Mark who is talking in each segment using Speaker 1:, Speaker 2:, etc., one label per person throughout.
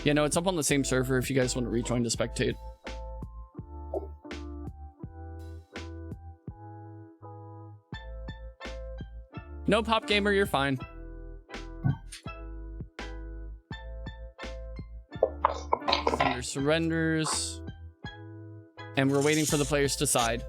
Speaker 1: Yeah, no, it's up on the same server if you guys want to rejoin to spectate. No, Pop Gamer, you're fine. Thunder surrenders. And we're waiting for the players to side.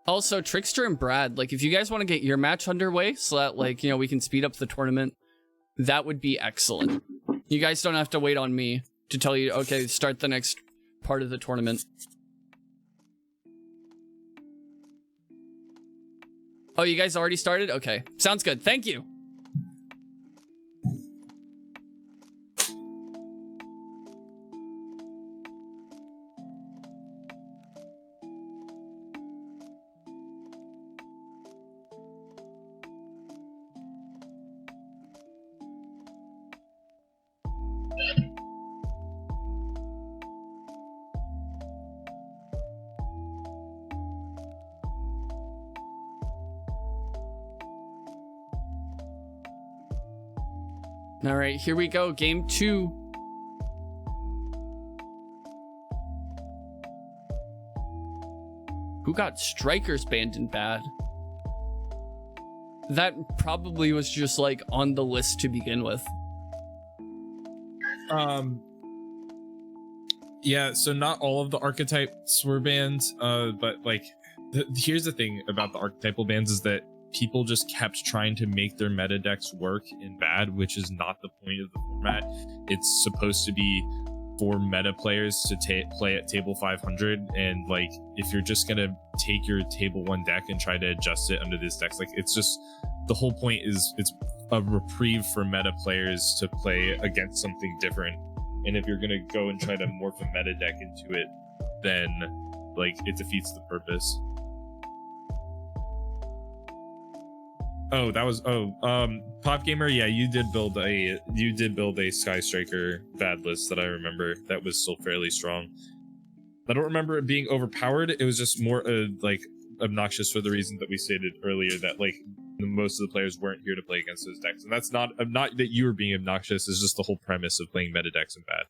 Speaker 1: Also, Trickster and Brad, like, if you guys want to get your match underway so that, like, you know, we can speed up the tournament, that would be excellent. You guys don't have to wait on me to tell you, okay, start the next part of the tournament. Oh, you guys already started? Okay, sounds good. Thank you. All right, here we go. Game 2. Who got strikers banned in bad? That probably was just like on the list to begin with.
Speaker 2: Yeah, so not all of the archetypes were banned, but like here's the thing about the archetypal bans is that people just kept trying to make their meta decks work in bad, which is not the point of the format. It's supposed to be for meta players to play at table 500, and like if you're just gonna take your table 1 deck and try to adjust it under this deck, like it's just, the whole point is it's a reprieve for meta players to play against something different. And if you're gonna go and try to morph a meta deck into it, then like it defeats the purpose. Oh, that was Pop Gamer. Yeah, you did build a Sky Striker bad list that I remember that was still fairly strong. I don't remember it being overpowered. It was just more like obnoxious for the reason that we stated earlier, that like most of the players weren't here to play against those decks, and that's not that you were being obnoxious. It's just the whole premise of playing meta decks in bad.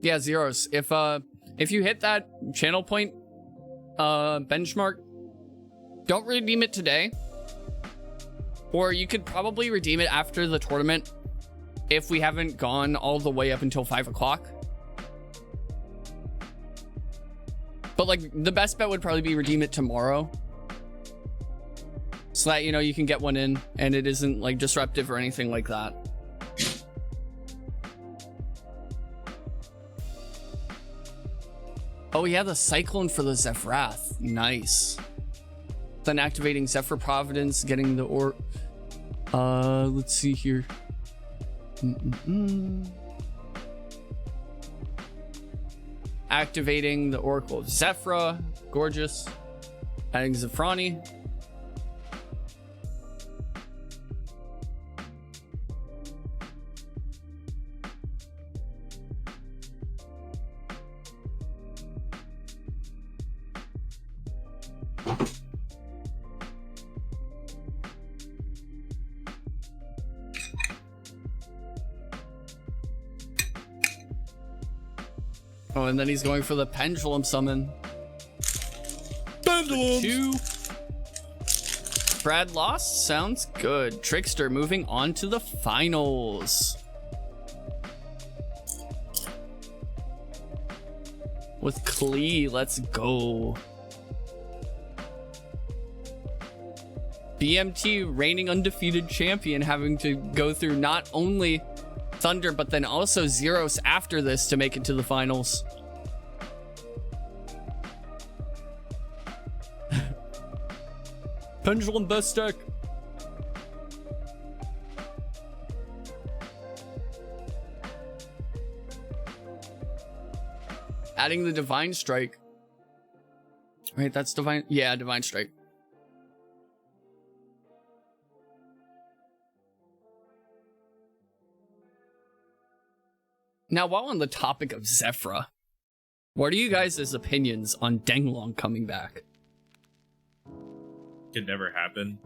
Speaker 1: Yeah, Zeros. If you hit that channel point benchmark, don't redeem it today. Or you could probably redeem it after the tournament if we haven't gone all the way up until 5 o'clock. But like the best bet would probably be redeem it tomorrow, so that, you know, you can get one in and it isn't like disruptive or anything like that. Oh yeah, the Cyclone for the Zefra. Nice. Then activating Zephyr Providence, getting the let's see here. Activating the Oracle of Zefra. Gorgeous. Adding Zephrani. Oh, and then he's going for the Pendulum Summon.
Speaker 2: Pendulum!
Speaker 1: 2. Brad lost? Sounds good. Trickster moving on to the finals. With Klee, let's go. BMT reigning undefeated champion having to go through not only Thunder, but then also Zeros after this to make it to the finals. Pendulum best deck. Adding the Divine Strike. Right, that's Divine. Yeah, Divine Strike. Now, while on the topic of Zefra, what are you guys' opinions on Denglong coming back?
Speaker 2: Could never happen.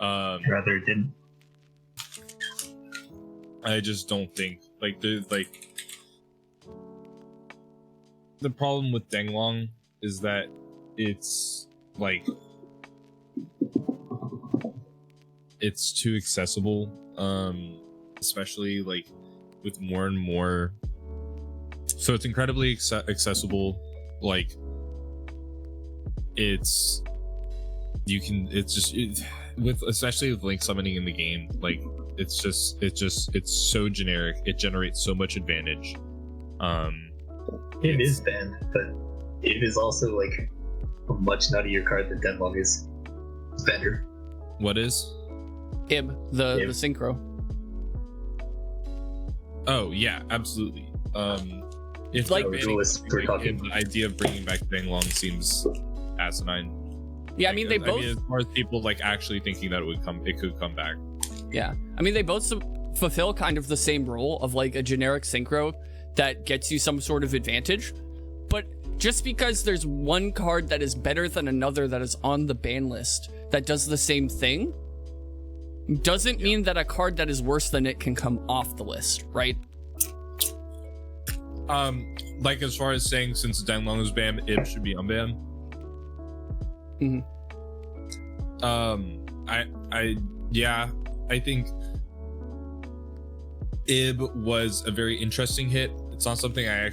Speaker 3: Rather it didn't.
Speaker 2: I just don't think there's the problem with Denglong is that it's it's too accessible, especially with more and more. So it's incredibly accessible. With especially with link summoning in the game, it's so generic. It generates so much advantage.
Speaker 3: It is banned, but it is also a much nuttier card than Denlong is. It's better.
Speaker 2: What is?
Speaker 1: Ib, the synchro.
Speaker 2: Oh yeah, absolutely. If
Speaker 3: the
Speaker 2: idea of bringing back Denglong seems asinine.
Speaker 1: Yeah, I mean they both.
Speaker 2: As far as people actually thinking that it could come back.
Speaker 1: Yeah, I mean they both fulfill kind of the same role of a generic synchro that gets you some sort of advantage, but just because there's one card that is better than another that is on the ban list that does the same thing, doesn't mean that a card that is worse than it can come off the list, right?
Speaker 2: As far as saying since Denglong is banned, it should be unbanned. I think Ib was a very interesting hit. It's not something I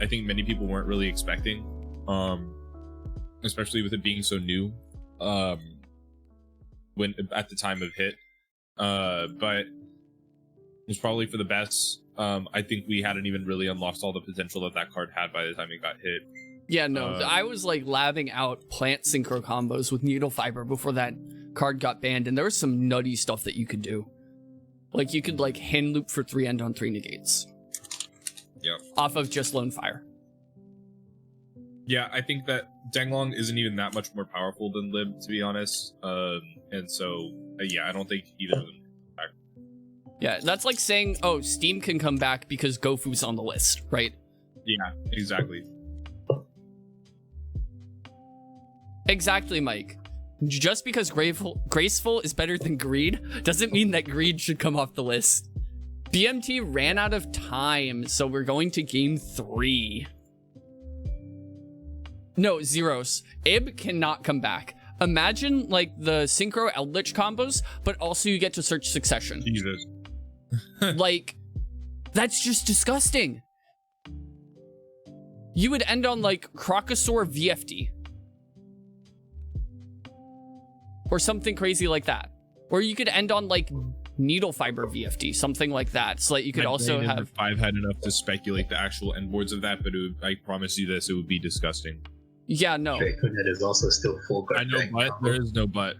Speaker 2: think many people weren't really expecting, especially with it being so new when at the time of hit, but it was probably for the best. I think we hadn't even really unlocked all the potential that card had by the time it got hit.
Speaker 1: Yeah, no, I was labbing out plant synchro combos with needle fiber before that card got banned, and there was some nutty stuff that you could do. You could hand loop for 3 end on 3 negates.
Speaker 2: Yep.
Speaker 1: Off of just Lone Fire.
Speaker 2: Yeah, I think that Denglong isn't even that much more powerful than Lib, to be honest. And so, I don't think either of them can come back.
Speaker 1: Yeah, that's like saying, oh, Steam can come back because Gofu's on the list, right?
Speaker 2: Yeah, exactly.
Speaker 1: Exactly, Mike. Just because Graceful is better than Greed doesn't mean that Greed should come off the list. BMT ran out of time, so we're going to game 3. No, Zeros. Ib cannot come back. Imagine, the Synchro Eldlich combos, but also you get to search Succession.
Speaker 2: Jesus.
Speaker 1: That's just disgusting. You would end on, Crocosaur VFD. Or something crazy like that. Or you could end on, Needle Fiber VFD, something like that, so that you could also have...
Speaker 2: I've had enough to speculate the actual endboards of that, but I promise you this, it would be disgusting.
Speaker 1: Yeah, no.
Speaker 3: Draconet is also still full guard.
Speaker 2: I know, but there is no but.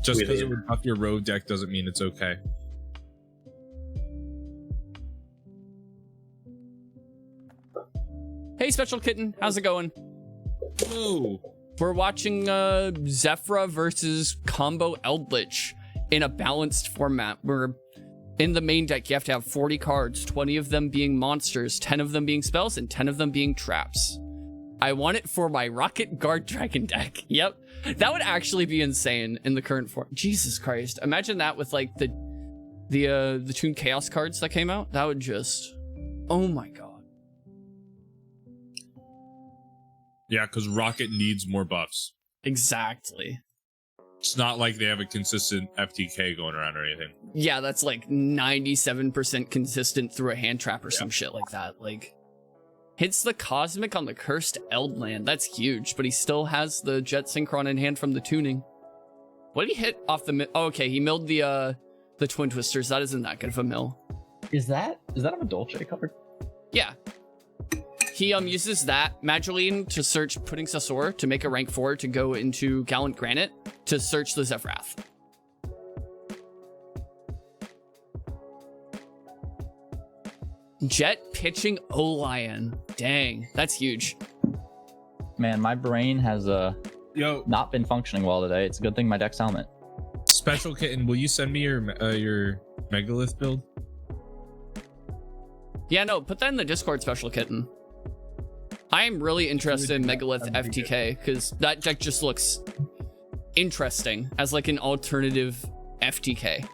Speaker 2: Just because it would buff your road deck doesn't mean it's okay.
Speaker 1: Hey, Special Kitten, how's it going?
Speaker 2: Whoa.
Speaker 1: We're watching Zefra versus Combo Eldlich in a balanced format where in the main deck you have to have 40 cards, 20 of them being monsters, 10 of them being spells, and 10 of them being traps. I want it for my Rocket Guard Dragon deck. Yep. That would actually be insane in the current form. Jesus Christ. Imagine that with the Toon Chaos cards that came out. That would just... Oh my god.
Speaker 2: Yeah, because Rocket needs more buffs.
Speaker 1: Exactly.
Speaker 2: It's not like they have a consistent FTK going around or anything.
Speaker 1: Yeah, that's 97% consistent through a hand trap or some shit like that. Hits the Cosmic on the Cursed Eldland. That's huge, but he still has the Jet Synchron in hand from the tuning. What did he hit off the... Oh, okay, he milled the Twin Twisters. That isn't that good of a mill.
Speaker 4: Is that a Dolce covered?
Speaker 1: Yeah. He uses that Magileine to search Pudding Sasor to make a rank 4 to go into Gallant Granite to search the Zefrath. Jet pitching Olion. Dang, that's huge.
Speaker 4: Man, my brain has not been functioning well today. It's a good thing my deck's helmet.
Speaker 2: Special Kitten, will you send me your Megalith build?
Speaker 1: Yeah, no, put that in the Discord, Special Kitten. I am really interested in Megalith FTK because that deck just looks interesting as like an alternative FTK.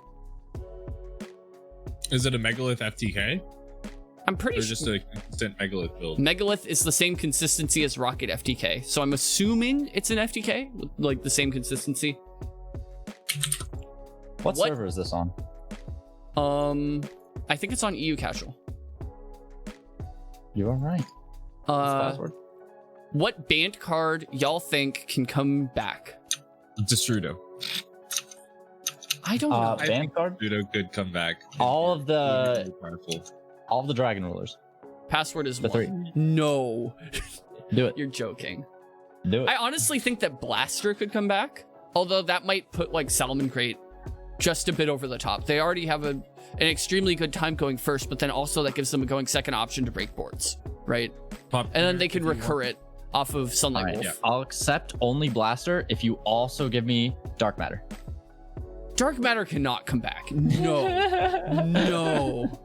Speaker 2: Is it a Megalith FTK?
Speaker 1: I'm pretty
Speaker 2: sure. Or just a consistent Megalith build?
Speaker 1: Megalith is the same consistency as Rocket FTK. So I'm assuming it's an FTK, with like the same consistency.
Speaker 4: What server is this on?
Speaker 1: I think it's on EU Casual.
Speaker 4: You're right.
Speaker 1: What banned card y'all think can come back?
Speaker 2: Destrudo.
Speaker 1: I don't know.
Speaker 4: Banned card?
Speaker 2: Destrudo could come back.
Speaker 4: All of the Dragon Rulers.
Speaker 1: Password is 1.
Speaker 4: 3.
Speaker 1: No.
Speaker 4: Do it.
Speaker 1: You're joking.
Speaker 4: Do it.
Speaker 1: I honestly think that Blaster could come back, although that might put like Salmon Crate just a bit over the top. They already have an extremely good time going first, but then also that gives them a going second option to break boards, right? And then they can recur it off of Sunlight Wolf.
Speaker 4: Yeah. I'll accept only Blaster if you also give me Dark Matter.
Speaker 1: Dark Matter cannot come back. No. No.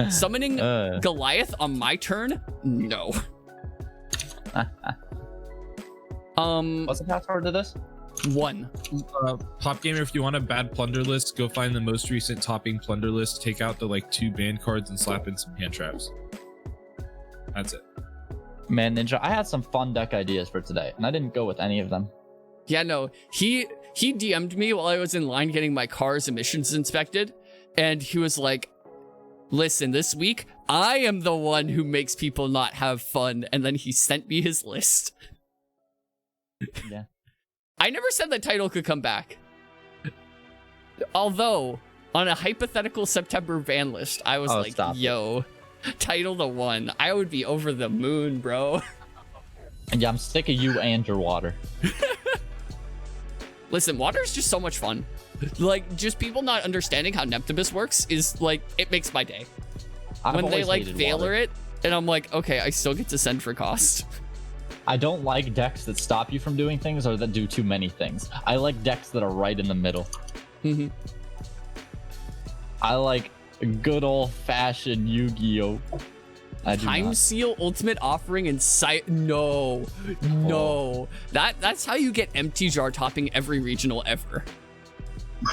Speaker 1: Summoning Goliath on my turn? No.
Speaker 4: What's the password to this?
Speaker 1: 1.
Speaker 2: Pop Gamer, if you want a bad plunder list, go find the most recent topping plunder list, take out the like 2 banned cards and slap in some hand traps. That's it.
Speaker 4: Man, Ninja, I had some fun deck ideas for today, and I didn't go with any of them.
Speaker 1: Yeah, no. He DM'd me while I was in line getting my car's emissions inspected, and he was like, listen, this week, I am the one who makes people not have fun, and then he sent me his list.
Speaker 4: Yeah.
Speaker 1: I never said the title could come back. Although, on a hypothetical September ban list, I was like, yo, title the 1. I would be over the moon, bro.
Speaker 4: And yeah, I'm sick of you and your water.
Speaker 1: Listen, water is just so much fun. Like, just people not understanding how Neptibus works is, like, it makes my day. When they, like, Valor it, and I'm like, okay, I still get to send for cost.
Speaker 4: I don't like decks that stop you from doing things or that do too many things. I like decks that are right in the middle.
Speaker 1: Mm-hmm.
Speaker 4: I like good old-fashioned Yu-Gi-Oh!
Speaker 1: Time Seal, Ultimate Offering, and No. That's how you get Empty Jar topping every regional ever.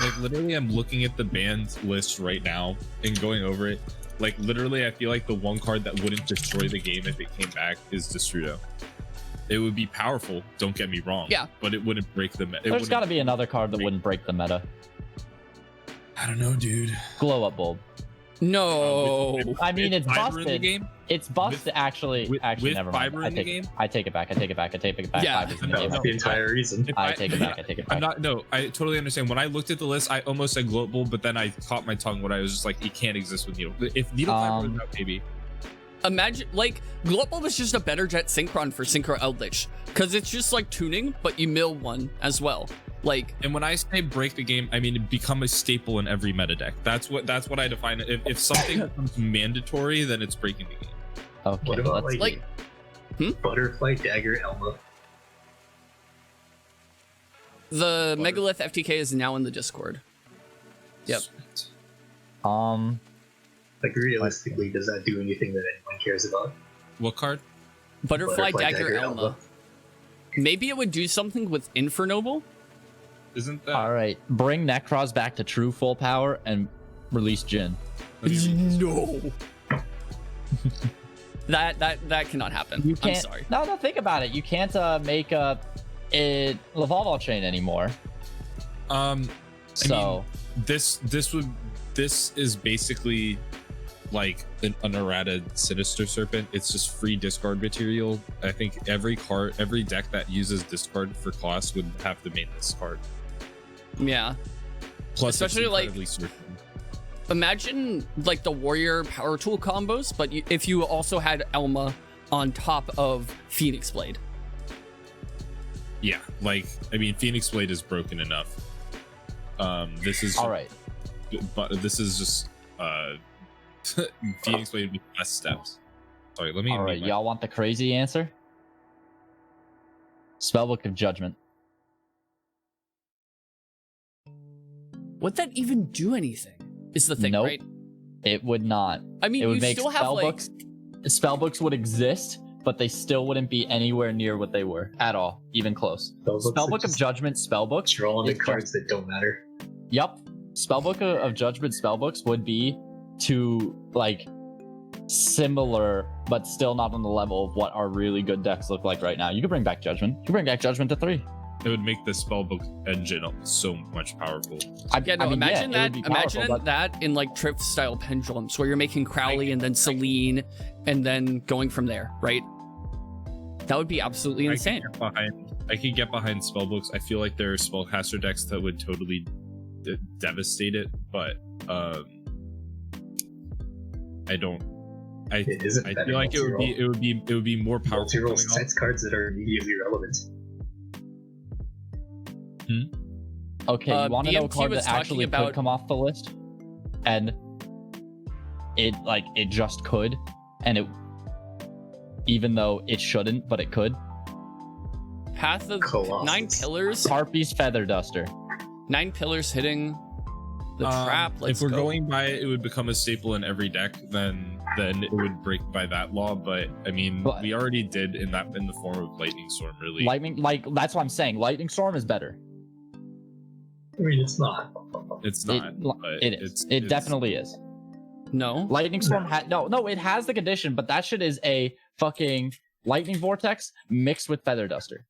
Speaker 2: Like, literally, I'm looking at the banned list right now and going over it. Like, literally, I feel like the one card that wouldn't destroy the game if it came back is Destrudo. It would be powerful, don't get me wrong.
Speaker 1: Yeah.
Speaker 2: But it wouldn't break the meta.
Speaker 4: There's got to be another card that wouldn't break the meta.
Speaker 2: I don't know, dude.
Speaker 4: Glow Up Bulb.
Speaker 1: No.
Speaker 4: I mean, it's busted.
Speaker 2: In the game?
Speaker 4: It's busted, actually.
Speaker 2: With
Speaker 4: Never mind.
Speaker 2: Fiber in the game?
Speaker 4: I take it back.
Speaker 1: Yeah.
Speaker 4: Fiber's in the game.
Speaker 3: That's the entire reason.
Speaker 4: I take it back.
Speaker 2: I totally understand. When I looked at the list, I almost said Glow Up Bulb, but then I caught my tongue when I was just like, it can't exist with Needle. If Needle Fiber was out, maybe.
Speaker 1: Imagine, like, Glow Up Bulb is just a better Jet Synchron for Synchro Eldlich. Because it's just like tuning, but you mill 1 as well. Like,
Speaker 2: and when I say break the game, I mean become a staple in every meta deck. That's what I define it. If something becomes mandatory, then it's breaking the game.
Speaker 4: Okay.
Speaker 3: What about
Speaker 1: like
Speaker 3: Butterfly Dagger Elma?
Speaker 1: The Megalith FTK is now in the Discord. Yep.
Speaker 2: Sweet.
Speaker 3: Like, realistically, does that do anything that anyone cares about?
Speaker 2: What card?
Speaker 1: Butterfly Dagger Elma. Maybe it would do something with Infernoble?
Speaker 2: Isn't that?
Speaker 4: All right, bring Necros back to true full power and release Jin.
Speaker 1: No. that cannot happen.
Speaker 4: You can't,
Speaker 1: I'm sorry.
Speaker 4: No, think about it. You can't make it Lavalval chain anymore.
Speaker 2: I mean, this is basically like an errata Sinister Serpent. It's just free discard material. I think every deck that uses discard for cost would have to main this card.
Speaker 1: Yeah.
Speaker 2: Plus,
Speaker 1: especially
Speaker 2: it's
Speaker 1: like
Speaker 2: incredibly certain.
Speaker 1: imagine like the warrior power tool combos, but if you also had Elma on top of Phoenix Blade.
Speaker 2: Yeah, like I mean, Phoenix Blade is broken enough. This is
Speaker 4: All right.
Speaker 2: but this is just Phoenix Blade with less steps. Sorry, let me.
Speaker 4: All right, y'all want the crazy answer? Spellbook of Judgment.
Speaker 1: Would that even do anything? Is the thing,
Speaker 4: Nope.
Speaker 1: right?
Speaker 4: It would not.
Speaker 1: I mean,
Speaker 4: It would
Speaker 1: you
Speaker 4: make
Speaker 1: still have like
Speaker 4: spellbooks. Spellbooks would exist, but they still wouldn't be anywhere near what they were at all, even close. Spellbook of Judgment spellbooks.
Speaker 3: Drawing the
Speaker 4: is
Speaker 3: cards that don't matter.
Speaker 4: Yep. Spellbook of Judgment spellbooks would be to like similar, but still not on the level of what our really good decks look like right now. You could bring back Judgment. You could bring back Judgment to 3.
Speaker 2: It would make the spellbook engine so much powerful.
Speaker 1: imagine
Speaker 4: it would be
Speaker 1: imagine
Speaker 4: powerful, but-
Speaker 1: that in like Trift style pendulums where you're making Crowley and then Celine and then going from there, right? That would be absolutely insane.
Speaker 2: I could get behind spellbooks. I feel like there are spellcaster decks that would totally devastate it, but I don't. I feel like it would be more powerful.
Speaker 3: Multi-roll sets cards that are immediately relevant.
Speaker 4: Okay, you want to know a
Speaker 1: BMT
Speaker 4: card
Speaker 1: was
Speaker 4: that actually
Speaker 1: talking about-
Speaker 4: could come off the list? And it just could, and it, even though it shouldn't, but it could.
Speaker 1: Path of
Speaker 3: Colossus.
Speaker 1: 9 pillars.
Speaker 4: Harpy's Feather Duster.
Speaker 1: 9 pillars hitting the trap. Let's
Speaker 2: if we're
Speaker 1: go.
Speaker 2: going by it, it would become a staple in every deck. Then it would break by that law. But I mean,
Speaker 4: But-
Speaker 2: we already did in the form of Lightning Storm. Really,
Speaker 4: That's what I'm saying. Lightning Storm is better.
Speaker 3: I mean, it's not.
Speaker 2: it's not. but
Speaker 4: It is.
Speaker 2: it's
Speaker 4: Definitely is.
Speaker 1: No.
Speaker 4: Lightning Storm no, it has the condition, but that shit is a fucking Lightning Vortex mixed with Feather Duster.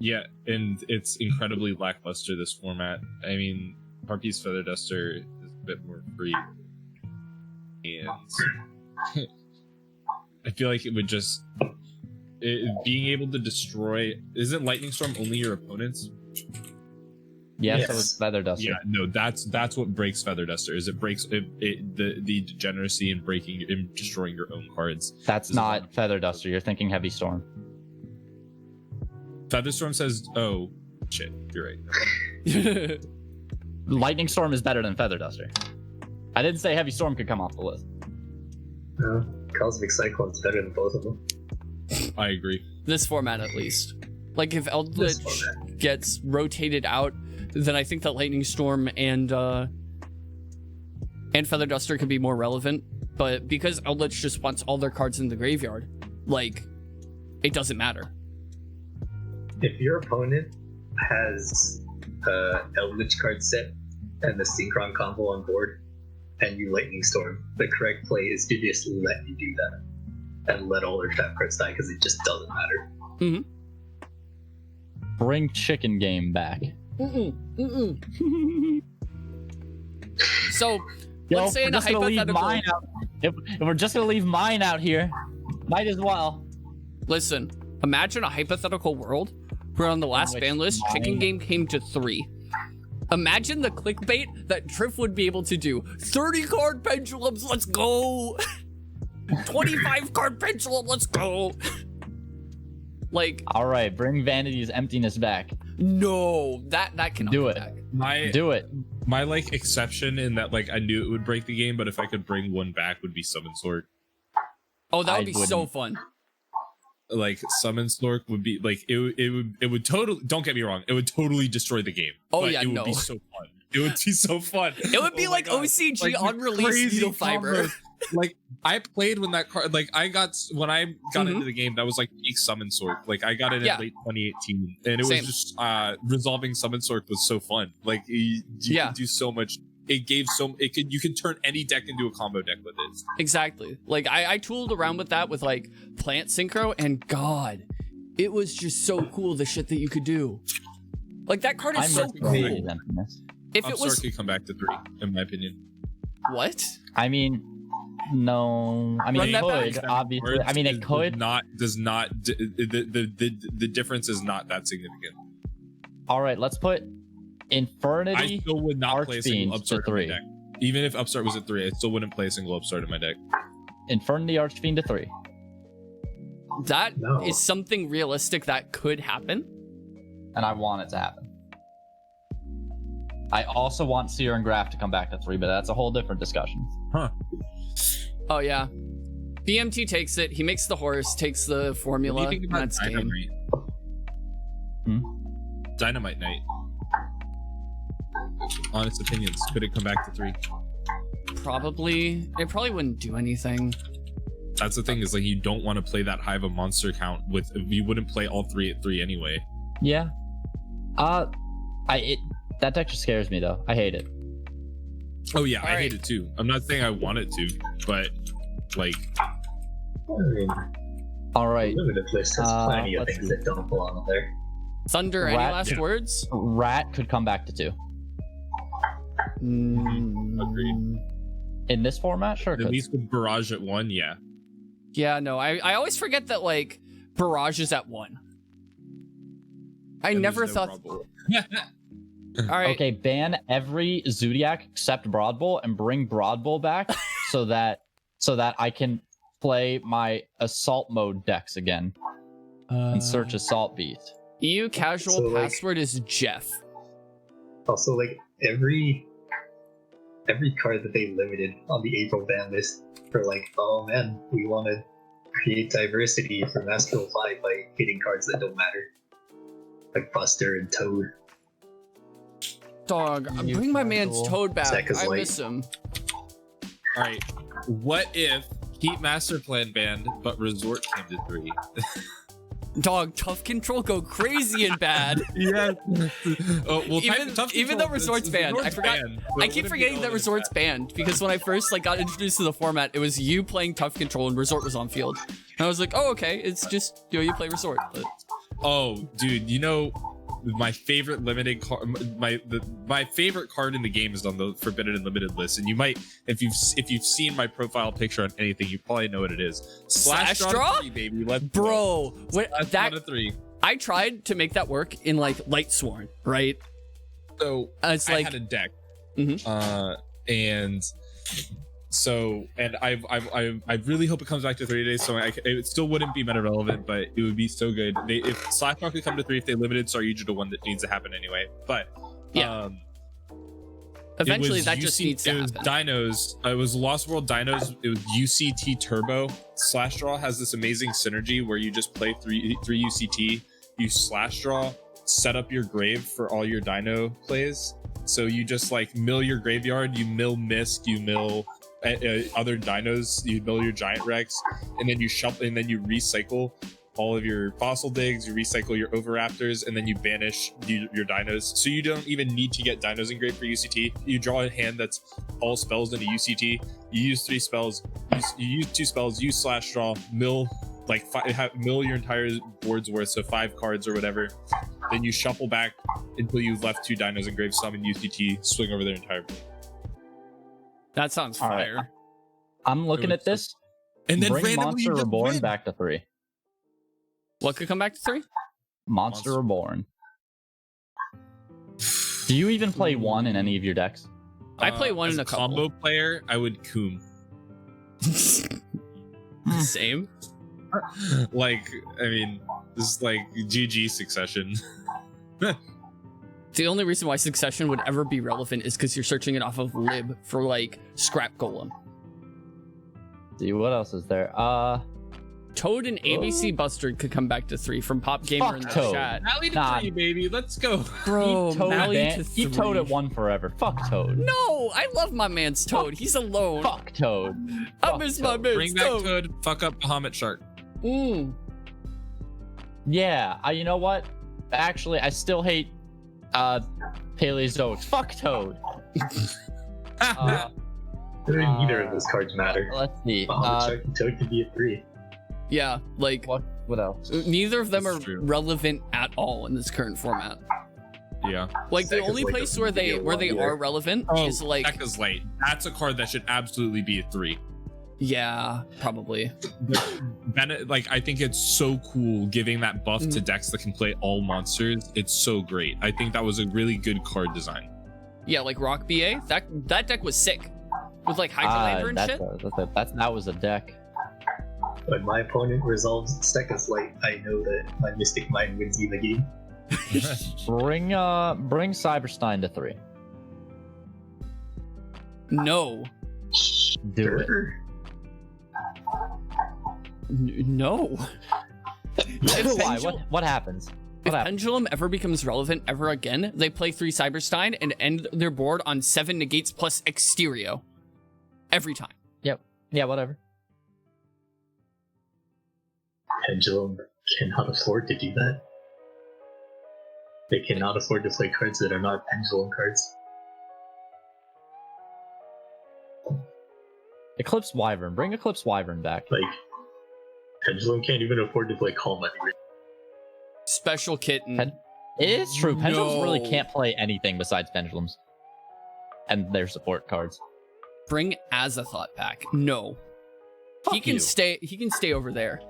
Speaker 2: Yeah, and it's incredibly lackluster, this format. I mean, Harpy's Feather Duster is a bit more free. And I feel like it would just... being able to destroy... Isn't Lightning Storm only your opponents?
Speaker 4: Yeah,
Speaker 3: Yes.
Speaker 4: so it's Feather Duster.
Speaker 2: Yeah, no, that's what breaks Feather Duster, is it breaks the degeneracy in breaking and destroying your own cards.
Speaker 4: That's
Speaker 2: This is
Speaker 4: not
Speaker 2: not-
Speaker 4: Feather Duster. You're thinking Heavy Storm.
Speaker 2: Feather Storm says, oh, shit, you're right.
Speaker 4: Lightning Storm is better than Feather Duster. I didn't say Heavy Storm could come off the list.
Speaker 3: No, Cosmic Cyclone's better than both of them.
Speaker 2: I agree.
Speaker 1: This format, at least. Like, if
Speaker 3: This
Speaker 1: Eldlich
Speaker 3: format.
Speaker 1: gets rotated out, then I think that Lightning Storm and Feather Duster could be more relevant. But because Eldlich just wants all their cards in the graveyard, like, it doesn't matter.
Speaker 3: If your opponent has Eldlich card set and the Synchron combo on board, and you Lightning Storm, the correct play is to just let you do that and let all their trap cards die because it just doesn't matter.
Speaker 4: Bring Chicken Game back.
Speaker 1: So,
Speaker 4: Yo,
Speaker 1: let's say
Speaker 4: we're
Speaker 1: in a
Speaker 4: just gonna leave
Speaker 1: hypothetical...
Speaker 4: mine out. If we're just gonna leave mine out here, might as well.
Speaker 1: Listen, imagine a hypothetical world where on the last
Speaker 4: which
Speaker 1: ban list, Chicken
Speaker 4: mine-
Speaker 1: Game came to 3. Imagine the clickbait that Triff would be able to do. 30 card pendulums, let's go! 25 card pendulum, let's go! Like,
Speaker 4: All right, bring Vanity's Emptiness back.
Speaker 1: no, that cannot
Speaker 4: Do
Speaker 1: come
Speaker 4: it.
Speaker 1: back.
Speaker 4: Do it.
Speaker 2: My like exception in that like I knew it would break the game, but if I could bring one back would be Summon Sork.
Speaker 1: Oh, that would
Speaker 4: I
Speaker 1: be so
Speaker 4: wouldn't.
Speaker 1: fun.
Speaker 2: Like Summon Sork would be like it would totally, don't get me wrong, it would totally destroy the game.
Speaker 1: Oh,
Speaker 2: but
Speaker 1: yeah,
Speaker 2: it would
Speaker 1: no.
Speaker 2: be so fun. It would be so fun.
Speaker 1: It would be
Speaker 2: Oh my
Speaker 1: like
Speaker 2: God.
Speaker 1: OCG
Speaker 2: Like, the
Speaker 1: unreleased
Speaker 2: crazy
Speaker 1: needle fiber.
Speaker 2: combos. Like I played when that card, like when I got
Speaker 1: Mhm.
Speaker 2: into the game, that was like peak Summon Sork. Like I got it
Speaker 1: Yeah.
Speaker 2: in late 2018, and it
Speaker 1: Same.
Speaker 2: was just resolving Summon Sork was so fun. Like you
Speaker 1: Yeah.
Speaker 2: could do so much. It gave you can turn any deck into a combo deck with it.
Speaker 1: Exactly. Like, I tooled around with that with, like, Plant Synchro, and God, it was just so cool, the shit that you could do. Like, that card is
Speaker 4: I'm
Speaker 1: so
Speaker 4: with
Speaker 1: cool.
Speaker 4: Vanity's Emptiness.
Speaker 1: If
Speaker 2: Up
Speaker 1: it was...
Speaker 2: Sork could come back to 3, in my opinion.
Speaker 1: What?
Speaker 4: I mean, No, I mean
Speaker 1: Run
Speaker 4: it
Speaker 1: that
Speaker 4: could
Speaker 1: back.
Speaker 4: obviously. I mean it could.
Speaker 2: The difference is not that significant.
Speaker 4: All right, let's put
Speaker 2: I
Speaker 4: Infernity
Speaker 2: still would not play a single
Speaker 4: Archfiend to
Speaker 2: upstart in my
Speaker 4: 3.
Speaker 2: deck. Even if upstart was at 3, I still wouldn't play a single upstart in my deck.
Speaker 4: Infernity Archfiend to 3.
Speaker 1: That is
Speaker 3: No.
Speaker 1: something realistic that could happen.
Speaker 4: And I want it to happen. I also want Seer and Graph to come back to 3, but that's a whole different discussion.
Speaker 2: Huh.
Speaker 1: Oh yeah. BMT takes it. He makes the horse, takes the
Speaker 2: What do
Speaker 1: formula.
Speaker 2: you think about
Speaker 1: That's game.
Speaker 2: Dynamite? Dynamite Knight. Honest opinions. Could it come back to 3?
Speaker 1: Probably. It probably wouldn't do anything.
Speaker 2: That's the thing, is like you don't want to play that high of a monster count with, you wouldn't play all 3 at 3 anyway.
Speaker 4: Yeah. That deck just scares me though. I hate it.
Speaker 2: Oh yeah, I
Speaker 1: Alright.
Speaker 2: hate it too. I'm not saying I want it to, but like,
Speaker 3: I mean,
Speaker 4: All right.
Speaker 3: limited list has plenty of
Speaker 4: let's
Speaker 3: things
Speaker 4: see.
Speaker 3: that don't belong there.
Speaker 1: Thunder, any
Speaker 4: Rat-
Speaker 1: last
Speaker 2: Yeah.
Speaker 1: words?
Speaker 4: Rat could come back to 2.
Speaker 2: Agreed.
Speaker 4: In this format, sure
Speaker 2: at
Speaker 4: could.
Speaker 2: least with Barrage at 1, yeah.
Speaker 1: Yeah, no, I always forget that, like, Barrage is at 1. I
Speaker 2: And
Speaker 1: never
Speaker 2: there's no
Speaker 1: thought...
Speaker 2: problem.
Speaker 1: Alright,
Speaker 4: Okay, ban every Zodiac except Broadbull and bring Broadbull back so that I can play my assault mode decks again and search assault beast.
Speaker 1: EU casual
Speaker 3: So, like-
Speaker 1: password is Jeff.
Speaker 3: Also, like every card that they limited on the April ban list for like, oh man, we want to create diversity for Master 5 by hitting cards that don't matter, like Buster and Toad.
Speaker 1: Dog,
Speaker 4: EU
Speaker 1: bring my man's
Speaker 4: casual.
Speaker 1: Toad back.
Speaker 3: Zach is
Speaker 1: I
Speaker 3: late.
Speaker 1: miss him.
Speaker 2: Alright, what if Keep Master Plan banned, but Resort came to 3?
Speaker 1: Dog, tough control go crazy and bad.
Speaker 2: Yeah. Oh, well,
Speaker 1: Even though Resort's banned, I forgot- I keep forgetting that Resort's banned because when I first got introduced to the format, it was you playing tough control and Resort was on field. And I was like, oh, okay, it's just you play Resort. But
Speaker 2: Oh, dude, you know, my favorite limited card, my favorite card in the game is on the Forbidden and Limited list, and you might, if you've seen my profile picture on anything, you probably know what it is.
Speaker 1: Slash draw?
Speaker 2: 3, baby. Let's go.
Speaker 1: bro, what
Speaker 2: Slash
Speaker 1: that
Speaker 2: 3.
Speaker 1: I tried to make that work in like Lightsworn, right?
Speaker 2: So
Speaker 1: It's
Speaker 2: I
Speaker 1: like
Speaker 2: had a deck,
Speaker 1: Mhm.
Speaker 2: and so, and I really hope it comes back to 3 days. So it still wouldn't be meta relevant, but it would be so good. If Slackrock could come to 3, if they limited Saryuja to 1, that needs to happen anyway. But
Speaker 1: Yeah. eventually
Speaker 2: it was
Speaker 1: that just needs to
Speaker 2: it was
Speaker 1: happen.
Speaker 2: Dinos. It was Lost World Dinos. It was UCT Turbo. Slash Draw has this amazing synergy where you just play 3 UCT, you slash draw, set up your grave for all your Dino plays. So you just like mill your graveyard, you mill Mist, you mill other Dinos, you mill your Giant Rex, and then you shuffle, and then you recycle all of your Fossil Digs, you recycle your Overraptors, and then you banish your Dinos. So you don't even need to get Dinos engraved for UCT. You draw a hand that's all spells into UCT. You use 3 spells. You use 2 spells. Use slash draw. Mill like mill your entire board's worth, so 5 cards or whatever. Then you shuffle back until you've left 2 Dinos engraved. Summon UCT. Swing over their entire board.
Speaker 1: That sounds
Speaker 4: All right.
Speaker 1: fire.
Speaker 4: I'm looking at this.
Speaker 2: And then
Speaker 4: Bring
Speaker 2: randomly
Speaker 4: Monster
Speaker 2: you just
Speaker 4: Reborn
Speaker 2: win.
Speaker 4: back to 3.
Speaker 1: What could come back to 3?
Speaker 4: Monster
Speaker 2: Monster.
Speaker 4: Reborn. Do you even play 1 in any of your decks?
Speaker 1: I play 1
Speaker 2: as
Speaker 1: in a couple.
Speaker 2: combo player. I would Coom.
Speaker 1: Same.
Speaker 2: Like, I mean, this is like GG Succession.
Speaker 1: The only reason why Succession would ever be relevant is because you're searching it off of Lib for like Scrap Golem.
Speaker 4: See, what else is there?
Speaker 1: Toad and ABC Bustard could come back to 3 from Pop Gamer
Speaker 4: Fuck
Speaker 1: in the
Speaker 4: Toad.
Speaker 1: chat.
Speaker 2: Rally to
Speaker 4: Nah.
Speaker 2: 3, baby. Let's go.
Speaker 1: Bro,
Speaker 4: Keep Toad,
Speaker 1: Mally
Speaker 4: ban-
Speaker 1: to
Speaker 4: keep Toad
Speaker 1: 3.
Speaker 4: at 1 forever. Fuck Toad.
Speaker 1: No, I love my man's Toad. He's alone.
Speaker 4: Fuck Toad.
Speaker 1: I
Speaker 4: Fuck
Speaker 1: miss my
Speaker 4: Toad.
Speaker 1: man's
Speaker 2: Bring back
Speaker 1: Toad.
Speaker 2: Toad. Fuck up Bahamut Shark.
Speaker 4: Yeah, you know what? Actually, I still hate Paleozoics. Fuck Toad.
Speaker 3: Neither of those cards matter.
Speaker 4: Let's see.
Speaker 3: Bahamut Shark and Toad could be a 3.
Speaker 1: Yeah, like
Speaker 4: What else?
Speaker 1: neither of them
Speaker 2: That's
Speaker 1: are
Speaker 2: true.
Speaker 1: relevant at all in this current format.
Speaker 2: Yeah.
Speaker 1: Like the
Speaker 3: Zach is
Speaker 1: only
Speaker 3: like
Speaker 1: place
Speaker 3: a
Speaker 1: where they
Speaker 3: video
Speaker 1: are
Speaker 3: here.
Speaker 1: relevant is like
Speaker 2: Echo's Light. That's a card that should absolutely be a 3.
Speaker 1: Yeah, probably.
Speaker 2: Like, I think it's so cool giving that buff to decks that can play all monsters. It's so great. I think that was a really good card design.
Speaker 1: Yeah, like Rock BA. That deck was sick. With like Hydro and shit.
Speaker 4: That was a deck.
Speaker 3: When my opponent resolves Second Light, I know that my Mystic Mind wins you the game.
Speaker 4: Bring Cyberstein to 3.
Speaker 1: No.
Speaker 4: Do it.
Speaker 1: No.
Speaker 4: Why? What happens?
Speaker 1: If Pendulum ever becomes relevant ever again, they play 3 Cyberstein and end their board on 7 negates plus Exterio. Every time.
Speaker 4: Yep. Yeah, whatever.
Speaker 3: Pendulum cannot afford to do that. They cannot afford to play cards that are not Pendulum cards.
Speaker 4: Eclipse Wyvern. Bring Eclipse Wyvern back.
Speaker 3: Like, Pendulum can't even afford to play Calm anymore.
Speaker 1: Special Kitten.
Speaker 4: It is true. Pendulums
Speaker 1: No.
Speaker 4: really can't play anything besides Pendulums. And their support cards.
Speaker 1: Bring Azathoth back. No.
Speaker 4: Fuck
Speaker 1: He can
Speaker 4: you.
Speaker 1: stay over there.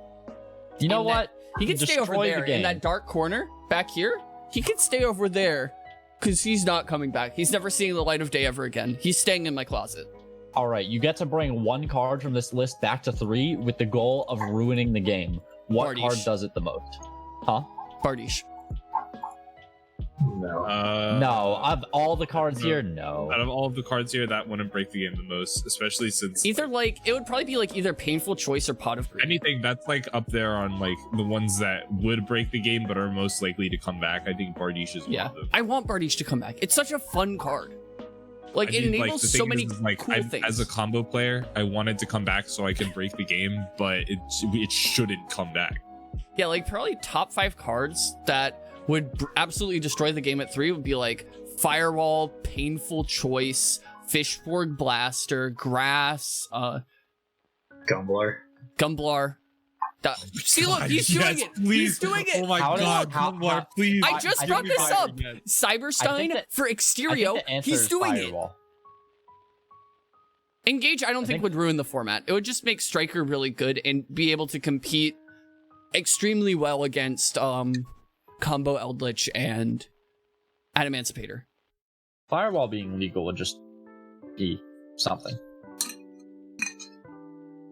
Speaker 4: You know
Speaker 1: in
Speaker 4: what?
Speaker 1: He can stay over
Speaker 4: Destroy the
Speaker 1: there in
Speaker 4: game.
Speaker 1: that dark corner back here. He can stay over there because he's not coming back. He's never seeing the light of day ever again. He's staying in my closet.
Speaker 4: All right, you get to bring 1 card from this list back to 3 with the goal of ruining the game. What
Speaker 1: Bardiche.
Speaker 4: card does it the most? Huh?
Speaker 1: Bardiche.
Speaker 3: No.
Speaker 4: No, of all the cards here, no.
Speaker 2: Out of all of the cards here, that wouldn't break the game the most, especially since
Speaker 1: Either like it would probably be like either Painful Choice or Pot of Greed.
Speaker 2: anything that's like up there on like the ones that would break the game but are most likely to come back. I think Bardiche is
Speaker 1: Yeah,
Speaker 2: one of them.
Speaker 1: I want Bardiche to come back. It's such a fun card. Like
Speaker 2: I
Speaker 1: it
Speaker 2: mean,
Speaker 1: enables
Speaker 2: the
Speaker 1: so
Speaker 2: thing
Speaker 1: many
Speaker 2: is, like,
Speaker 1: cool things.
Speaker 2: as a combo player, I wanted to come back so I can break the game, but it shouldn't come back.
Speaker 1: Yeah, like probably top 5 cards that would absolutely destroy the game at 3 would be like Firewall, Painful Choice, Fishborg Blaster, Grass,
Speaker 3: Gumblar.
Speaker 1: Gumblar. See, look, he's doing it. He's doing it.
Speaker 2: Oh my
Speaker 4: How did-
Speaker 2: god,
Speaker 4: how-
Speaker 2: Gumblar, please.
Speaker 1: I just
Speaker 4: I
Speaker 1: brought
Speaker 4: think
Speaker 1: this
Speaker 4: we-
Speaker 1: up.
Speaker 4: I
Speaker 1: Cyberstein
Speaker 4: think
Speaker 1: for
Speaker 4: I think
Speaker 1: Exterio.
Speaker 4: the answer
Speaker 1: He's
Speaker 4: is
Speaker 1: doing
Speaker 4: Firewall.
Speaker 1: it. Engage, I don't think
Speaker 4: think-
Speaker 1: would ruin the format. It would just make Striker really good and be able to compete extremely well against Combo Eldlich and Adamancipator.
Speaker 4: Firewall being legal would just be something.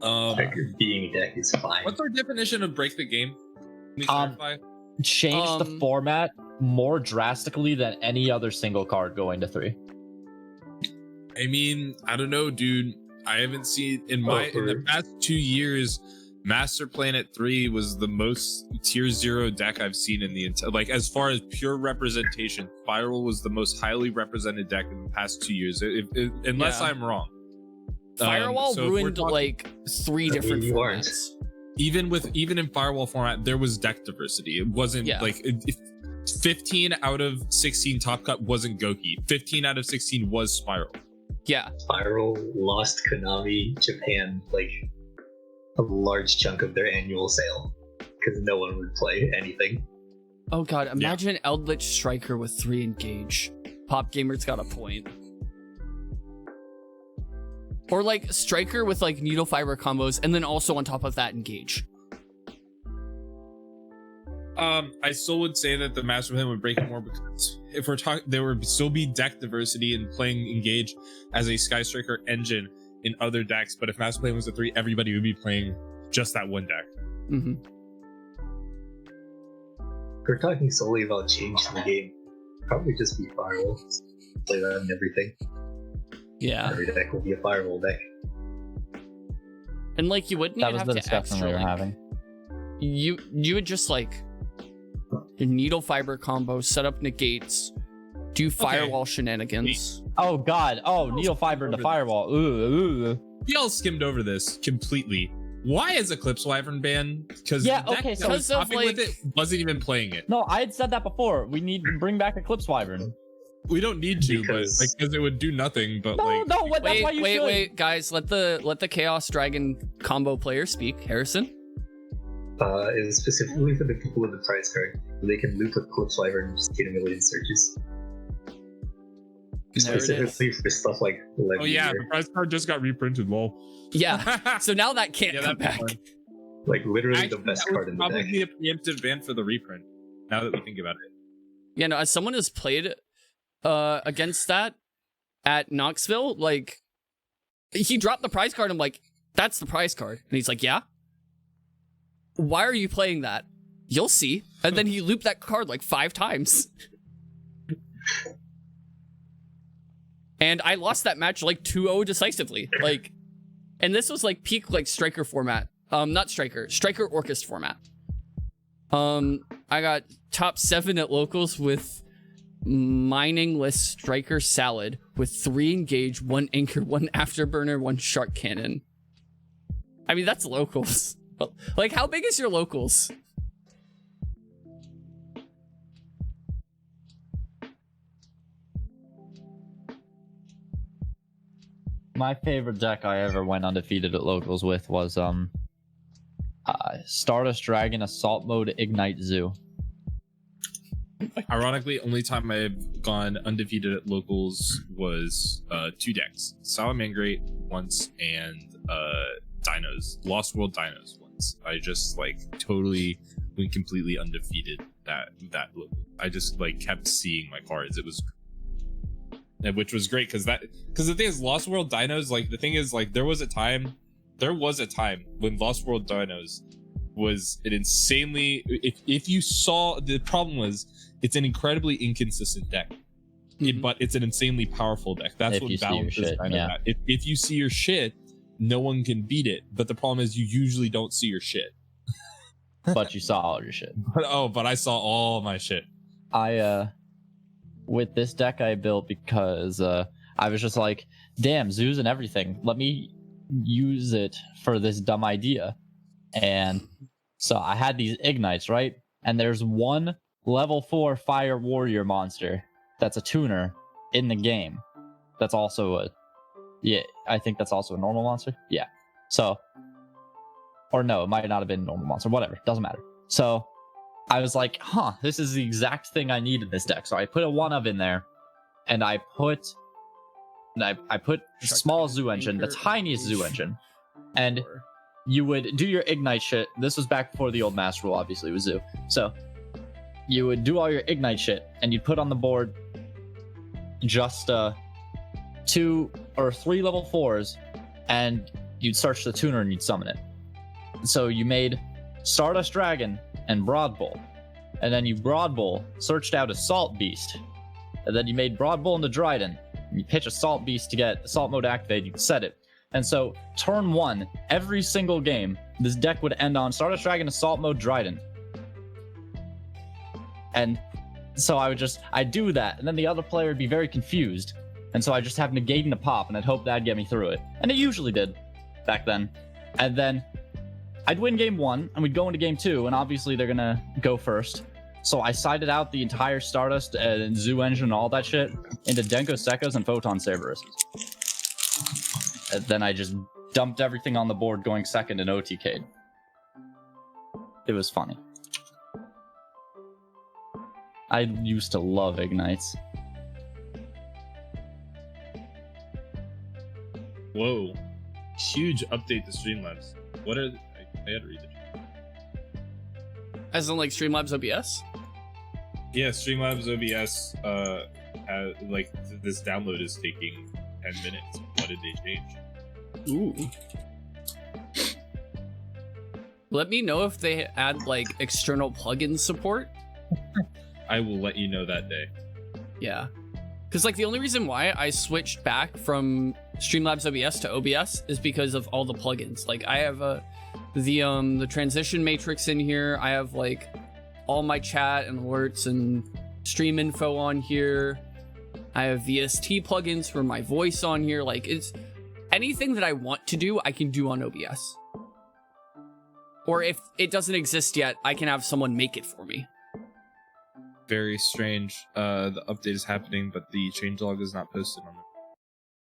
Speaker 3: Striker being a deck is fine.
Speaker 2: What's our definition of break the game? Can we clarify?
Speaker 4: Change the format more drastically than any other single card going to 3.
Speaker 2: I mean, I don't know, dude. I haven't seen in the past 2 years, Master Planet 3 was the most tier 0 deck I've seen in the entire, like, as far as pure representation. Firewall was the most highly represented deck in the past 2 years, unless
Speaker 1: Yeah.
Speaker 2: I'm wrong.
Speaker 1: Firewall
Speaker 2: so if we're
Speaker 1: ruined
Speaker 2: talking-
Speaker 1: like 3 different
Speaker 3: you aren't.
Speaker 1: formats.
Speaker 2: even in Firewall format, there was deck diversity. It wasn't
Speaker 1: Yeah.
Speaker 2: like 15 out of 16 Top Cut wasn't Goki. 15 out of 16 was Spiral.
Speaker 1: Yeah.
Speaker 3: Spiral lost Konami Japan like a large chunk of their annual sale because no one would play anything.
Speaker 1: Oh god, imagine Eldlich Striker with 3 Engage. Pop Gamer's got a point. Or like Striker with like Needle Fiber combos and then also on top of that Engage.
Speaker 2: I still would say that the Master Plan would break it more because if we're talking, there would still be deck diversity in playing Engage as a Sky Striker engine in other decks. But if Master Plan was a 3, everybody would be playing just that one deck.
Speaker 1: Mm-hmm.
Speaker 3: If we're talking solely about change in the game, probably just be Firewall. Play that in everything.
Speaker 1: Yeah.
Speaker 3: Every deck will be a Firewall deck.
Speaker 1: And like you wouldn't
Speaker 4: That
Speaker 1: even
Speaker 4: was
Speaker 1: have
Speaker 4: the
Speaker 1: to
Speaker 4: discussion
Speaker 1: extra
Speaker 4: we were
Speaker 1: like,
Speaker 4: having.
Speaker 1: you would just like your Needle Fiber combo, set up negates, do Firewall shenanigans.
Speaker 4: Oh god. Oh, Needle Fiber into Firewall. Ooh.
Speaker 2: We all skimmed over this completely. Why is Eclipse Wyvern banned? Because
Speaker 4: Yeah,
Speaker 2: the deck
Speaker 4: okay,
Speaker 2: that
Speaker 4: so
Speaker 2: was
Speaker 1: because of,
Speaker 2: popping with
Speaker 1: like-
Speaker 2: it wasn't even playing it.
Speaker 4: No, I had said that before. We need to bring back Eclipse Wyvern.
Speaker 2: We don't need to,
Speaker 3: Because-
Speaker 2: but because it would do nothing. But
Speaker 4: No,
Speaker 2: like,
Speaker 4: no, what, that's why you should.
Speaker 1: Wait, guys, let the Chaos Dragon combo player speak. Harrison?
Speaker 3: It is specifically for the people with the prize card. They can loop with Eclipse Wyvern and just get a million searches.
Speaker 1: There it is.
Speaker 3: Specifically for stuff like
Speaker 2: Oh yeah,
Speaker 3: Levier.
Speaker 2: the prize card just got reprinted. Lol.
Speaker 1: Yeah. So now that can't
Speaker 2: Yeah,
Speaker 1: come
Speaker 2: that'd
Speaker 1: back.
Speaker 2: be fun.
Speaker 3: Like literally
Speaker 2: Actually,
Speaker 3: the best
Speaker 2: that would
Speaker 3: card in the deck.
Speaker 2: probably be a preemptive ban for the reprint. Now that we think about it.
Speaker 1: Yeah, no, as someone has played against that at Knoxville, like he dropped the prize card. I'm like, that's the prize card. And he's like, yeah? Why are you playing that? You'll see. And then he looped that card like 5 times. And I lost that match like 2-0 decisively. Like, and this was like peak like striker format. Not striker Orcust format. I got top 7 at locals with miningless striker salad with 3 engage, 1 anchor, 1 afterburner, 1 shark cannon. I mean, that's locals. Like, how big is your locals?
Speaker 4: My favorite deck I ever went undefeated at locals with was Stardust Dragon, Assault Mode, Ignite Zoo.
Speaker 2: Ironically, only time I've gone undefeated at locals was 2 decks. Salamangreat once and Dinos. Lost World Dinos once. I just like totally went completely undefeated that local. I just like kept seeing my cards. It was which was great because the thing is Lost World Dinos, like the thing is like there was a time when Lost World Dinos was an insanely if you saw the problem was it's an incredibly inconsistent deck. But it's an insanely powerful deck. That's what balances kind of that. If you see your shit, no one can beat it. But the problem is you usually don't see your shit.
Speaker 4: But you saw all your shit.
Speaker 2: But I saw all my shit.
Speaker 4: With this deck I built because I was just like, damn, zoos and everything. Let me use it for this dumb idea. And so I had these ignites, right? And there's one level 4 fire warrior monster that's a tuner in the game. That's also I think that's also a normal monster. Yeah. So, or no, it might not have been a normal monster. Whatever, doesn't matter. So I was like, this is the exact thing I need in this deck. So I put a 1-of in there, and I put small zoo engine, the tiniest zoo engine, and you would do your ignite shit. This was back before the old master rule, obviously, with zoo. So you would do all your ignite shit, and you'd put on the board just 2 or 3 level 4s, and you'd search the tuner and you'd summon it. So you made Stardust Dragon and Broad Bull, and then you Broad Bull searched out Assault Beast, and then you made Broad Bull into Dryden, and you pitch Assault Beast to get Assault Mode activated. You can set it, and so turn 1 every single game this deck would end on Stardust Dragon, Assault Mode, Dryden. And so I'd do that, and then the other player would be very confused, and so I just have negate and a pop, and I'd hope that'd get me through it, and it usually did back then. And then I'd win game 1, and we'd go into game 2, and obviously they're gonna go first. So I sided out the entire Stardust and Zoo Engine and all that shit into Denko Sekos and Photon Cerberuses. And then I just dumped everything on the board going second in OTK'd. It was funny. I used to love Ignites.
Speaker 2: Whoa. Huge update to Streamlabs. What are I had to read it.
Speaker 1: As in like Streamlabs OBS?
Speaker 2: Yeah, Streamlabs OBS like this download is taking 10 minutes. What did they change?
Speaker 1: Ooh. Let me know if they add like external plugin support.
Speaker 2: I will let you know that day.
Speaker 1: Yeah. Because like the only reason why I switched back from Streamlabs OBS to OBS is because of all the plugins. Like I have the transition matrix in here. I have like all my chat and alerts and stream info on here. I have VST plugins for my voice on here. Like it's anything that I want to do, I can do on OBS. Or if it doesn't exist yet, I can have someone make it for me.
Speaker 2: Very strange. The update is happening, but the changelog is not posted on it.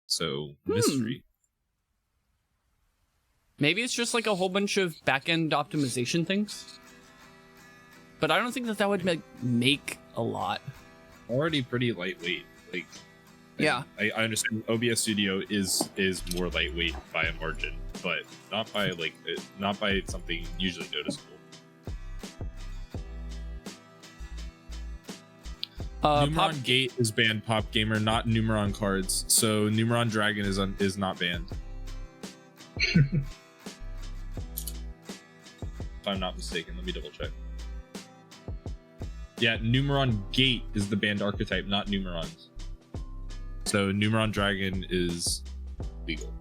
Speaker 2: So, mystery.
Speaker 1: Maybe it's just like a whole bunch of back-end optimization things. But I don't think that would make a lot.
Speaker 2: Already pretty lightweight. Like,
Speaker 1: Yeah.
Speaker 2: I understand OBS Studio is more lightweight by a margin, but not by something usually noticeable. Numeron Gate is banned, Pop Gamer, not Numeron cards. So Numeron Dragon is not banned. If I'm not mistaken, let me double check. Yeah, Numeron Gate is the banned archetype, not Numerons. So Numeron Dragon is legal.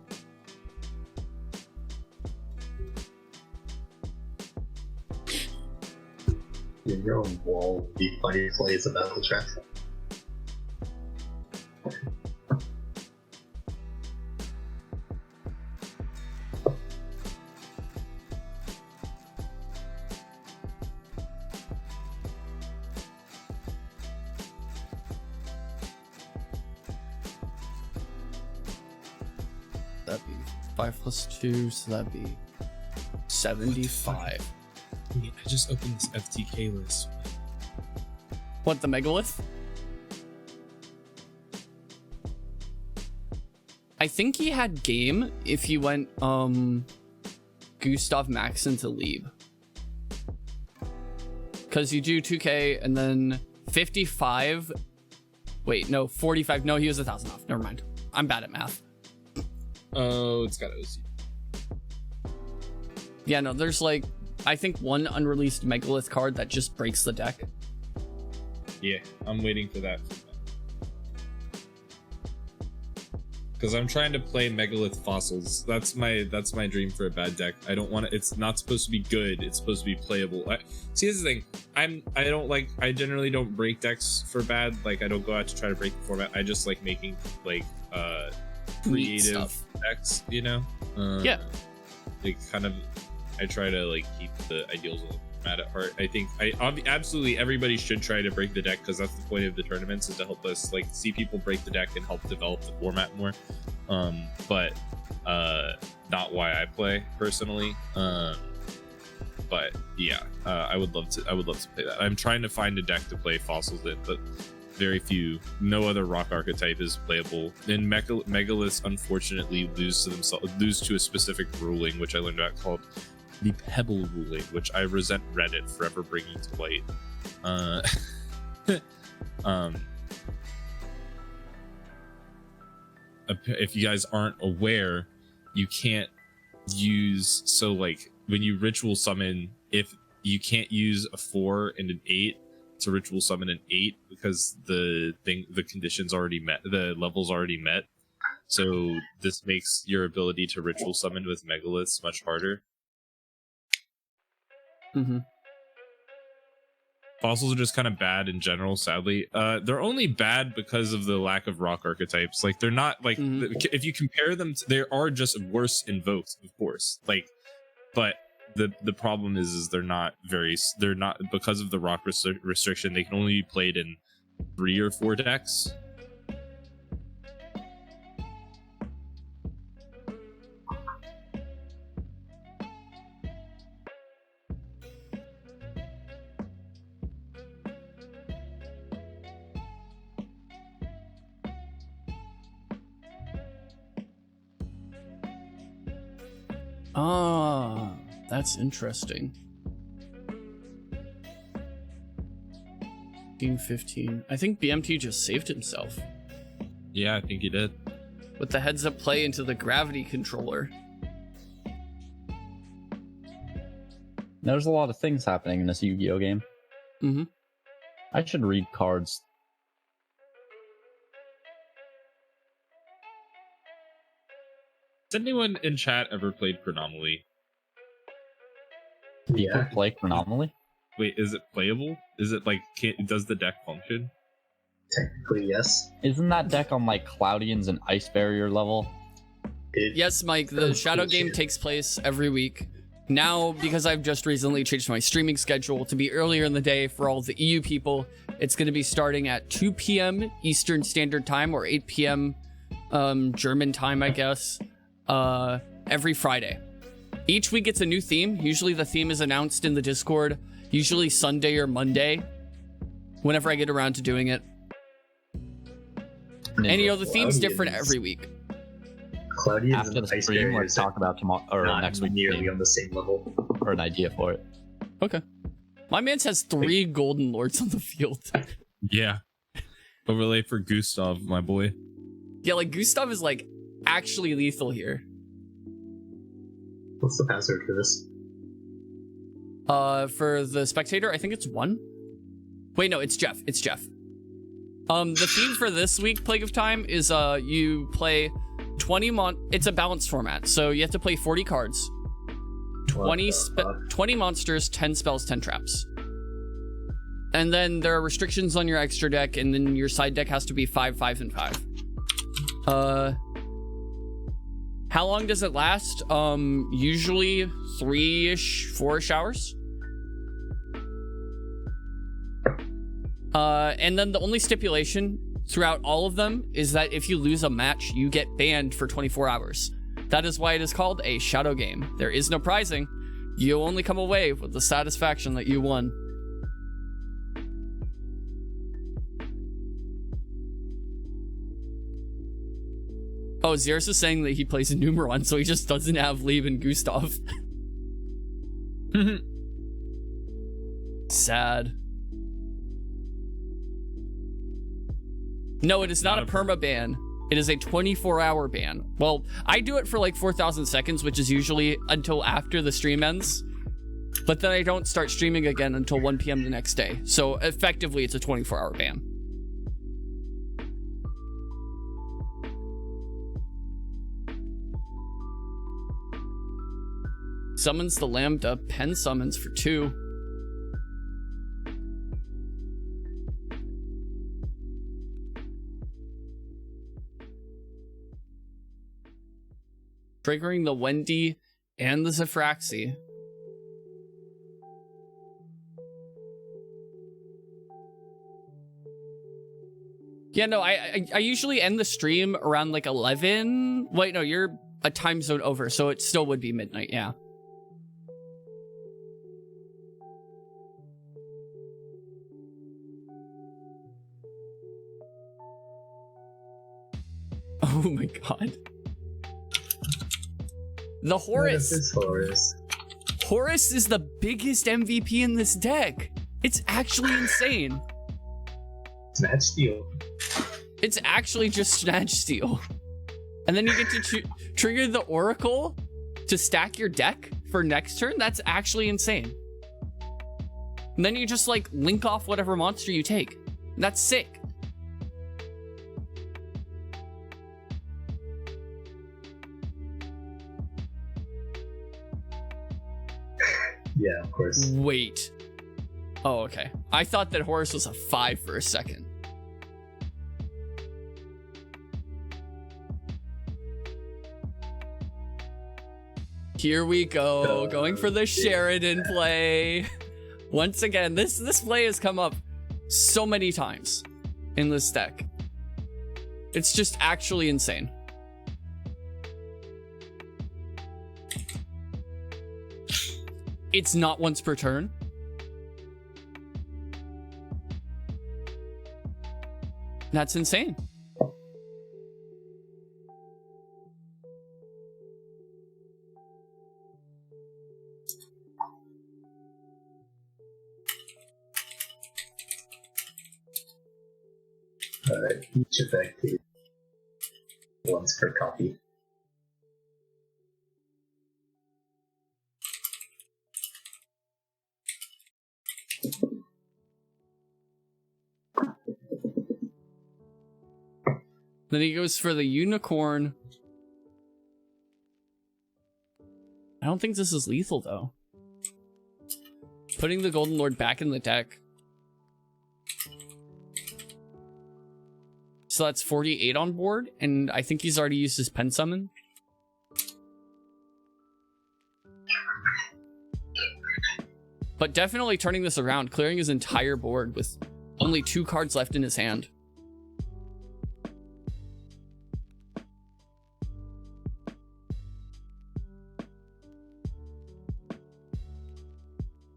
Speaker 3: Your own wall would be funny to play as a battle trap.
Speaker 1: That'd be 5 + 2, so that'd be 75.
Speaker 2: I just opened this FTK list.
Speaker 1: What, the Megalith? I think he had game if you went Gustav Max into Lieb. Because you do 2k and then 55. Wait, no, 45. No, he was 1,000 off. Never mind. I'm bad at math.
Speaker 2: Oh, it's got OC.
Speaker 1: Yeah, no, there's like, I think one unreleased Megalith card that just breaks the deck.
Speaker 2: Yeah, I'm waiting for that. Because I'm trying to play Megalith Fossils. That's my dream for a bad deck. I don't want to. It's not supposed to be good. It's supposed to be playable. See, here's the thing. I generally don't break decks for bad. Like, I don't go out to try to break the format. I just like making like creative decks. You know?
Speaker 1: Yeah.
Speaker 2: Like kind of. I try to like keep the ideals of the format at heart. I think absolutely everybody should try to break the deck, because that's the point of the tournaments, is to help us like see people break the deck and help develop the format more. But not why I play personally. But yeah, I would love to play that. I'm trying to find a deck to play Fossils in, but no other rock archetype is playable. And Megaliths unfortunately lose to a specific ruling, which I learned about, called the Pebble ruling, which I resent Reddit for ever bringing to light. If you guys aren't aware, you can't use, so like when you ritual summon, if you can't use a 4 and an 8 to ritual summon an 8, because the conditions already met, the levels already met. So this makes your ability to ritual summon with Megaliths much harder.
Speaker 1: Mm-hmm.
Speaker 2: Fossils are just kind of bad in general, sadly. They're only bad because of the lack of rock archetypes. Like, they're not like, if you compare them to, they are just worse invoked, of course. Like, but the problem is they're not because of the rock restriction. They can only be played in 3 or 4 decks.
Speaker 1: Ah, that's interesting. Game 15. I think BMT just saved himself.
Speaker 2: Yeah, I think he did.
Speaker 1: With the heads up play into the gravity controller.
Speaker 4: There's a lot of things happening in this Yu-Gi-Oh game.
Speaker 1: Mm-hmm.
Speaker 4: I should read cards.
Speaker 2: Has anyone in chat ever played Chronomaly?
Speaker 3: Yeah.
Speaker 4: Play Chronomaly?
Speaker 2: Wait, is it playable? Is it like, does the deck function?
Speaker 3: Technically, yes.
Speaker 4: Isn't that deck on like Cloudians and Ice Barrier level?
Speaker 1: Yes, Mike, the shadow game takes place every week. Now, because I've just recently changed my streaming schedule to be earlier in the day for all the EU people, it's going to be starting at 2 p.m. Eastern Standard Time, or 8 p.m. German time, I guess, every Friday. Each week it's a new theme. Usually the theme is announced in the Discord, usually Sunday or Monday, whenever I get around to doing it. And you know, the theme's
Speaker 3: Cloudy
Speaker 1: different
Speaker 3: is-
Speaker 1: every week.
Speaker 3: Cloudy is
Speaker 4: After
Speaker 3: an
Speaker 4: the
Speaker 3: ice
Speaker 4: stream,
Speaker 3: barrier
Speaker 4: let's talk about tomorrow or
Speaker 3: not
Speaker 4: next week
Speaker 3: nearly on the same level.
Speaker 4: or an idea for it.
Speaker 1: Okay. My man's has 3 golden lords on the field.
Speaker 2: Yeah. Overlay for Gustav, my boy.
Speaker 1: Yeah, like Gustav is like actually lethal here.
Speaker 3: What's the password for this?
Speaker 1: For the spectator, I think it's 1. Wait, no, it's Jeff. It's Jeff. The theme for this week, Plague of Time, is you play 20 it's a balanced format, so you have to play 40 cards, 20 monsters, 10 spells, 10 traps. And then there are restrictions on your extra deck, and then your side deck has to be 5, 5, and 5. How long does it last? Usually 3-ish, 4-ish hours. And then the only stipulation throughout all of them is that if you lose a match, you get banned for 24 hours. That is why it is called a shadow game. There is no prizing. You only come away with the satisfaction that you won. Oh, Xeris is saying that he plays a Numeron, so he just doesn't have Lieb and Gustav. Sad. No, it is not a perma ban. It is a 24-hour ban. Well, I do it for like 4,000 seconds, which is usually until after the stream ends. But then I don't start streaming again until 1 p.m. the next day. So effectively, it's a 24-hour ban. Summons the Lambda, pen summons for 2. Triggering the Wendy and the Zefraxi. Yeah, no, I usually end the stream around like 11. Wait, no, you're a time zone over, so it still would be midnight, yeah. Oh my god. The Horus.
Speaker 3: It's Horus.
Speaker 1: Horus is the biggest MVP in this deck. It's actually insane.
Speaker 3: Snatch Steal.
Speaker 1: It's actually just Snatch Steal. And then you get to trigger the Oracle to stack your deck for next turn. That's actually insane. And then you just like link off whatever monster you take. That's sick.
Speaker 3: Yeah, of course.
Speaker 1: Wait. Oh, okay. I thought that Horus was a 5 for a second. Here we go, going for the Sheridan play. Once again, this play has come up so many times in this deck. It's just actually insane. It's not once per turn. That's insane.
Speaker 3: Each effect is once per copy.
Speaker 1: Then he goes for the unicorn. I don't think this is lethal though. Putting the Golden Lord back in the deck. So that's 48 on board, and I think he's already used his pen summon. But definitely turning this around, clearing his entire board with only 2 cards left in his hand.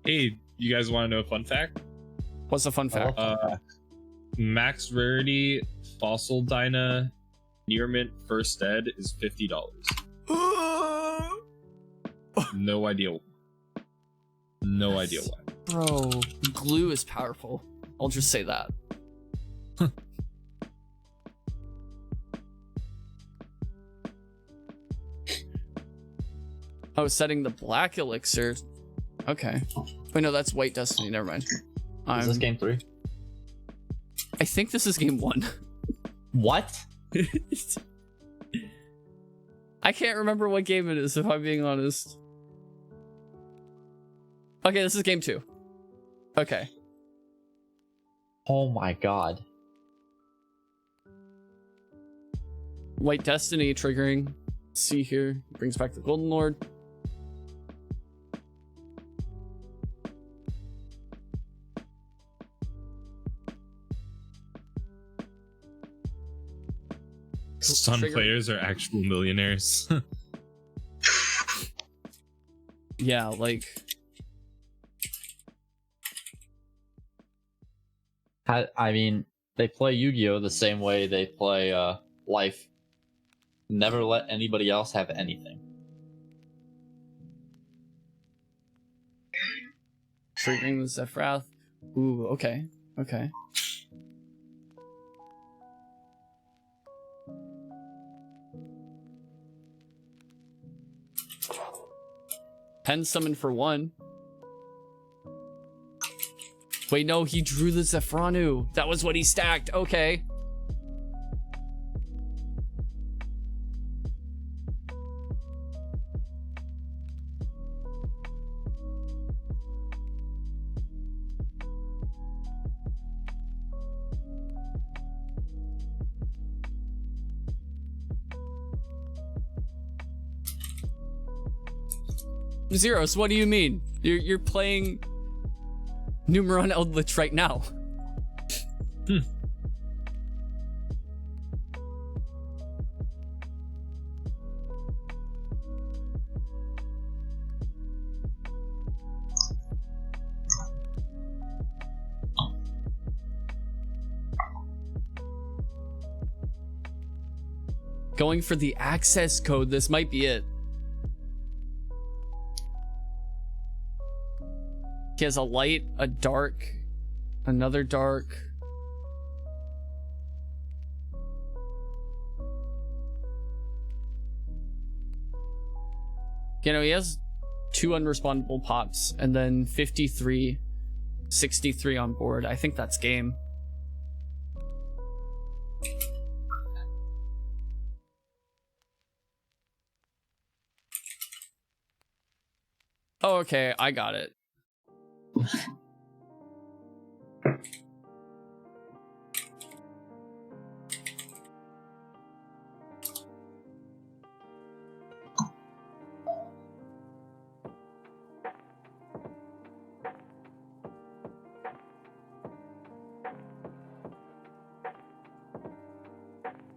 Speaker 2: Hey, you guys want to know a fun fact?
Speaker 1: What's a fun fact?
Speaker 2: max rarity fossil dyna near mint first ed is $50. No idea. No idea why.
Speaker 1: Bro, glue is powerful. I'll just say that. Oh, setting the black elixir. Okay. Wait, no, that's white destiny. Never mind.
Speaker 4: Is this game 3?
Speaker 1: I think this is game 1.
Speaker 4: What?
Speaker 1: I can't remember what game it is, if I'm being honest. Okay, this is game 2. Okay.
Speaker 4: Oh my god.
Speaker 1: White destiny triggering. Let's see here. Brings back the Golden Lord.
Speaker 2: Some
Speaker 1: Trigger.
Speaker 2: players are actual millionaires.
Speaker 1: Yeah, like...
Speaker 4: I mean, they play Yu-Gi-Oh! The same way they play Life. Never let anybody else have anything.
Speaker 1: Triggering the Zefra. Ooh, okay. Okay. Pen summon for 1. Wait, no, he drew the Zefranu. That was what he stacked. Okay. Zeros, what do you mean? You're playing Numeron Eldlich right now. Going for the access code, this might be it. He has a light, a dark, another dark. You know, he has 2 unrespondable pops and then 53, 63 on board. I think that's game. Oh, okay, I got it.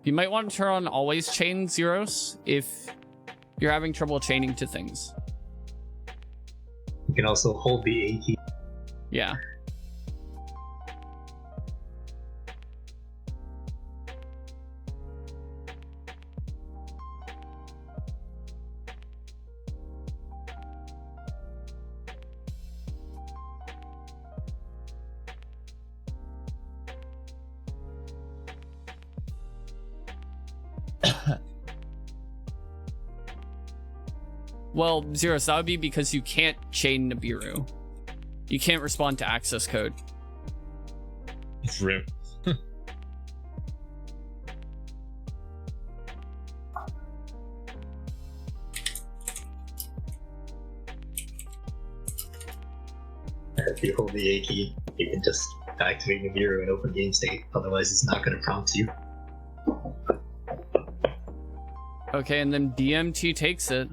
Speaker 1: You might want to turn on always chain zeros if you're having trouble chaining to things.
Speaker 3: You can also hold the A key.
Speaker 1: Yeah. Well, Zeros, that would be because you can't chain Nibiru. You can't respond to access code.
Speaker 2: Rip.
Speaker 3: If you hold the A key, you can just activate Nibiru and open game state. Otherwise, it's not going to prompt you.
Speaker 1: Okay, and then BMT takes it.